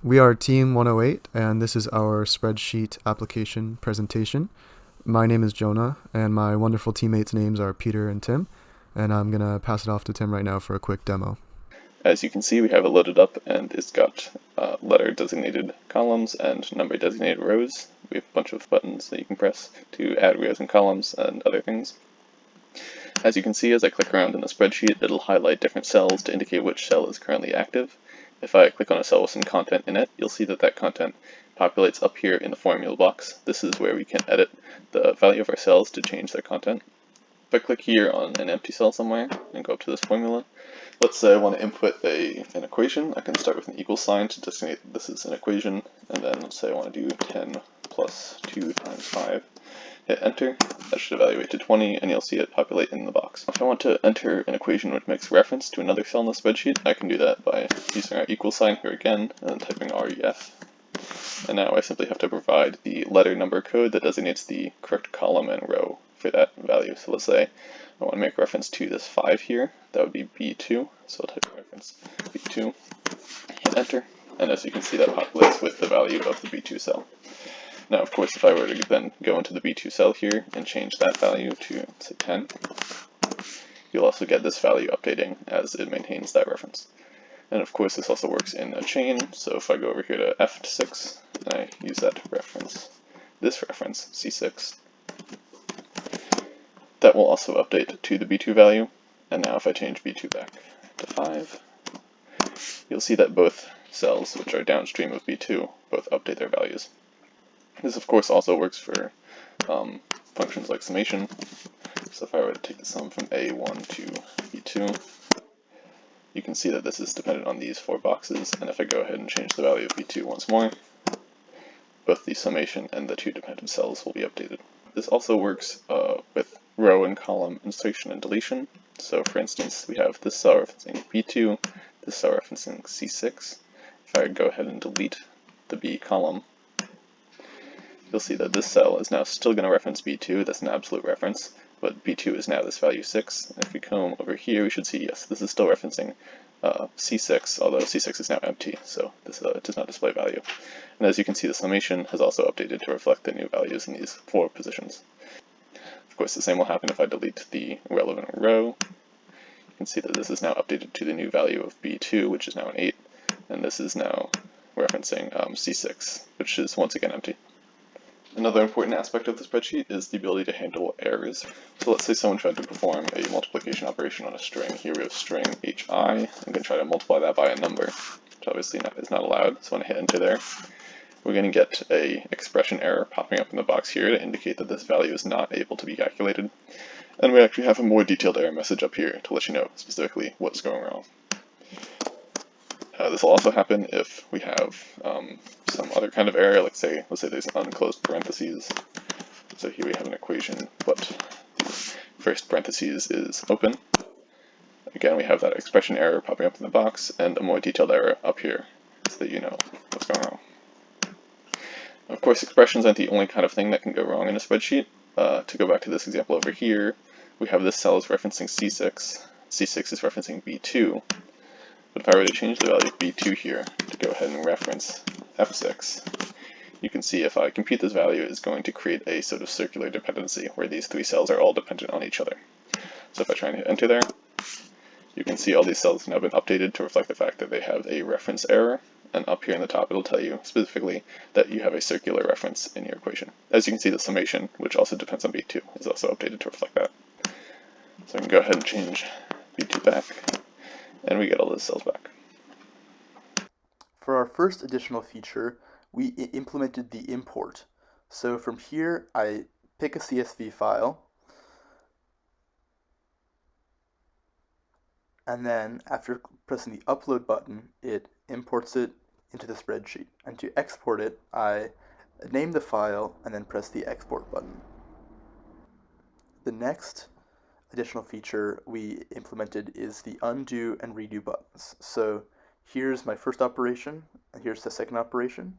We are Team 108, and this is our spreadsheet application presentation. My name is Jonah, and my wonderful teammates' names are Peter and Tim, and I'm going to pass it off to Tim right now for a quick demo. As you can see, we have it loaded up, and it's got letter designated columns and number designated rows. We have a bunch of buttons that you can press to add rows and columns and other things. As you can see, as I click around in the spreadsheet, it'll highlight different cells to indicate which cell is currently active. If I click on a cell with some content in it, you'll see that that content populates up here in the formula box. This is where we can edit the value of our cells to change their content. If I click here on an empty cell somewhere and go up to this formula, let's say I want to input an equation. I can start with an equal sign to designate that this is an equation, and then let's say I want to do 10 plus 2 times 5. Hit enter. That should evaluate to 20, and you'll see it populate in the box. If I want to enter an equation which makes reference to another cell in the spreadsheet, I can do that by using our equal sign here again, and then typing ref. And now I simply have to provide the letter number code that designates the correct column and row for that value. So let's say I want to make reference to this 5 here. That would be B2. So I'll type reference B2, hit enter, and as you can see, that populates with the value of the B2 cell. Now, of course, if I were to then go into the B2 cell here and change that value to, say, 10, you'll also get this value updating as it maintains that reference. And of course, this also works in a chain, so if I go over here to F6, and I use that to reference this reference, C6, that will also update to the B2 value. And now if I change B2 back to 5, you'll see that both cells, which are downstream of B2, both update their values. This, of course, also works for functions like summation. So if I were to take the sum from A1 to B2, you can see that this is dependent on these 4 boxes, and if I go ahead and change the value of B2 once more, both the summation and the 2 dependent cells will be updated. This also works with row and column insertion and deletion. So for instance, we have this cell referencing B2, this cell referencing C6. If I go ahead and delete the B column, you'll see that this cell is now still going to reference B2, that's an absolute reference, but B2 is now this value 6. And if we come over here, we should see, yes, this is still referencing C6, although C6 is now empty, so this does not display value. And as you can see, the summation has also updated to reflect the new values in these 4 positions. Of course, the same will happen if I delete the relevant row. You can see that this is now updated to the new value of B2, which is now an 8, and this is now referencing C6, which is once again empty. Another important aspect of the spreadsheet is the ability to handle errors. So let's say someone tried to perform a multiplication operation on a string. Here we have string hi. I'm going to try to multiply that by a number, which obviously is not allowed. So when I hit enter there, we're going to get an expression error popping up in the box here to indicate that this value is not able to be calculated. And we actually have a more detailed error message up here to let you know specifically what's going wrong. This will also happen if we have some other kind of error, let's say there's unclosed parentheses. So here we have an equation, but the first parentheses is open. Again, we have that expression error popping up in the box, and a more detailed error up here, so that you know what's going wrong. Of course, expressions aren't the only kind of thing that can go wrong in a spreadsheet. To go back to this example over here, we have this cell is referencing C6. C6 is referencing B2. But if I were to change the value of B2 here to go ahead and reference F6, you can see if I compute this value, it's going to create a sort of circular dependency where these 3 cells are all dependent on each other. So if I try and hit enter there, you can see all these cells have now been updated to reflect the fact that they have a reference error, and up here in the top it'll tell you specifically that you have a circular reference in your equation. As you can see, the summation, which also depends on B2, is also updated to reflect that. So I can go ahead and change B2 back, and we get all those cells back. For our first additional feature, we implemented the import. So from here, I pick a CSV file, and then after pressing the upload button, it imports it into the spreadsheet. And to export it, I name the file and then press the export button. The next additional feature we implemented is the undo and redo buttons. So here's my first operation, and here's the second operation.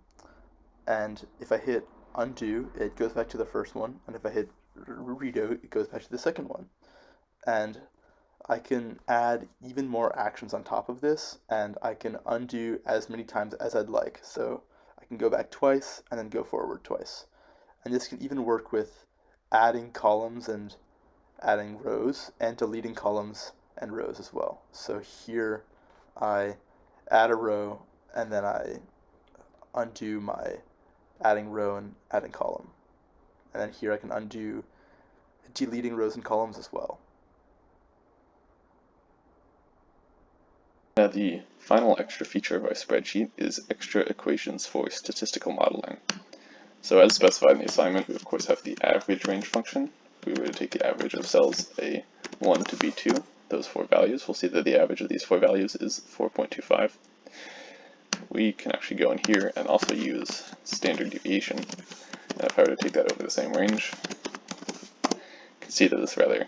And if I hit undo, it goes back to the first one, and if I hit redo, it goes back to the second one. And I can add even more actions on top of this, and I can undo as many times as I'd like. So I can go back twice and then go forward twice. And this can even work with adding columns and adding rows, and deleting columns and rows as well. So here I add a row, and then I undo my adding row and adding column. And then here I can undo deleting rows and columns as well. Now the final extra feature of our spreadsheet is extra equations for statistical modeling. So as specified in the assignment, we of course have the average range function. If we were to take the average of cells A1 to B2, those four values, we'll see that the average of these four values is 4.25. We can actually go in here and also use standard deviation. And if I were to take that over the same range, you can see that this rather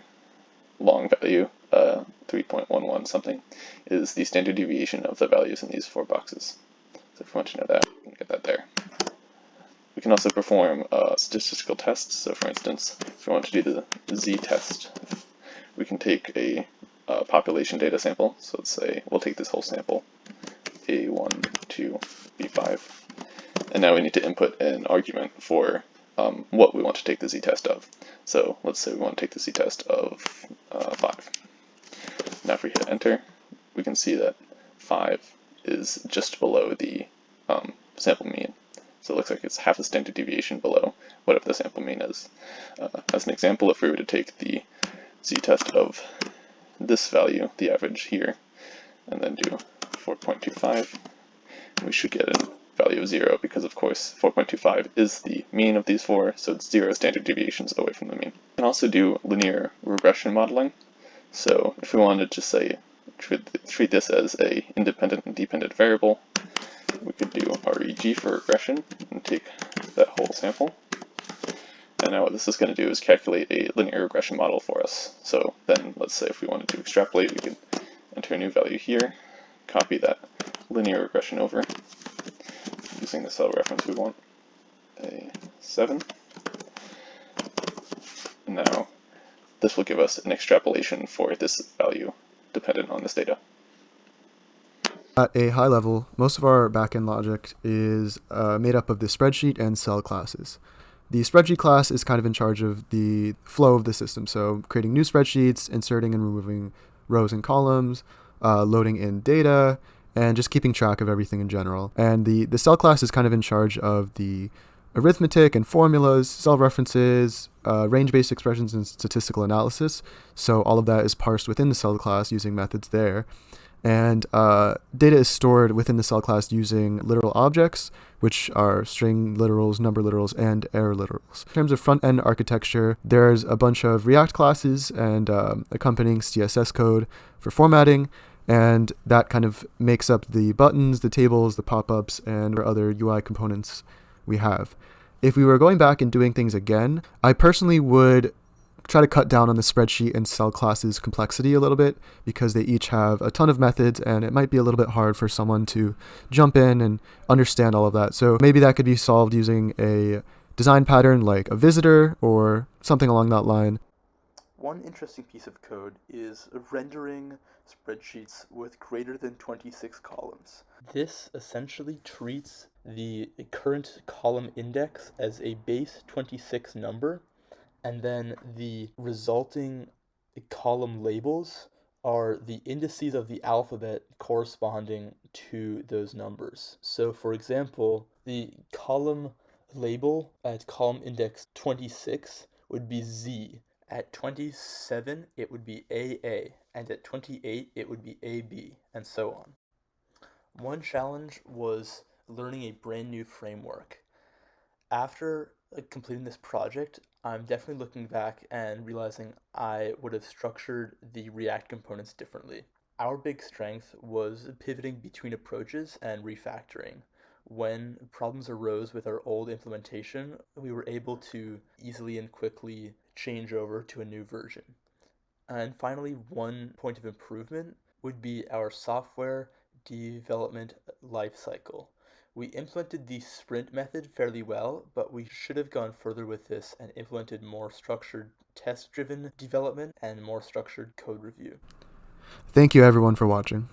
long value, 3.11 something, is the standard deviation of the values in these four boxes. So if you want to know that, you can get that there. We can also perform statistical tests. So for instance, if we want to do the z-test, we can take a population data sample. So let's say we'll take this whole sample, A1 to B5. And now we need to input an argument for what we want to take the z-test of. So let's say we want to take the z-test of 5. Now if we hit enter, we can see that 5 is just below the sample mean. So it looks like it's half a standard deviation below whatever the sample mean is. As an example, if we were to take the z-test of this value, the average here, and then do 4.25, we should get a value of 0 because, of course, 4.25 is the mean of these four, so it's 0 standard deviations away from the mean. We can also do linear regression modeling. So if we wanted to say treat this as a independent and dependent variable, we could do reg for regression and take that whole sample. And now what this is going to do is calculate a linear regression model for us. So then let's say if we wanted to extrapolate, we could enter a new value here, copy that linear regression over, using the cell reference we want, a 7. And now this will give us an extrapolation for this value dependent on this data. At a high level, most of our backend logic is made up of the spreadsheet and cell classes. The spreadsheet class is kind of in charge of the flow of the system, so creating new spreadsheets, inserting and removing rows and columns, loading in data, and just keeping track of everything in general. And the cell class is kind of in charge of the arithmetic and formulas, cell references, range-based expressions, and statistical analysis. So all of that is parsed within the cell class using methods there. And data is stored within the cell class using literal objects, which are string literals, number literals, and error literals. In terms of front-end architecture, there's a bunch of React classes and accompanying CSS code for formatting, and that kind of makes up the buttons, the tables, the pop-ups, and other UI components we have. If we were going back and doing things again, I personally would try to cut down on the spreadsheet and cell classes complexity a little bit, because they each have a ton of methods and it might be a little bit hard for someone to jump in and understand all of that. So maybe that could be solved using a design pattern like a visitor or something along that line. One interesting piece of code is rendering spreadsheets with greater than 26 columns. This essentially treats the current column index as a base 26 number, and then the resulting column labels are the indices of the alphabet corresponding to those numbers. So for example, the column label at column index 26 would be Z. At 27 it would be AA, and at 28 it would be AB, and so on. One challenge was learning a brand new framework. After completing this project, I'm definitely looking back and realizing I would have structured the React components differently. Our big strength was pivoting between approaches and refactoring. When problems arose with our old implementation, we were able to easily and quickly change over to a new version. And finally, one point of improvement would be our software development lifecycle. We implemented the sprint method fairly well, but we should have gone further with this and implemented more structured test-driven development and more structured code review. Thank you everyone for watching.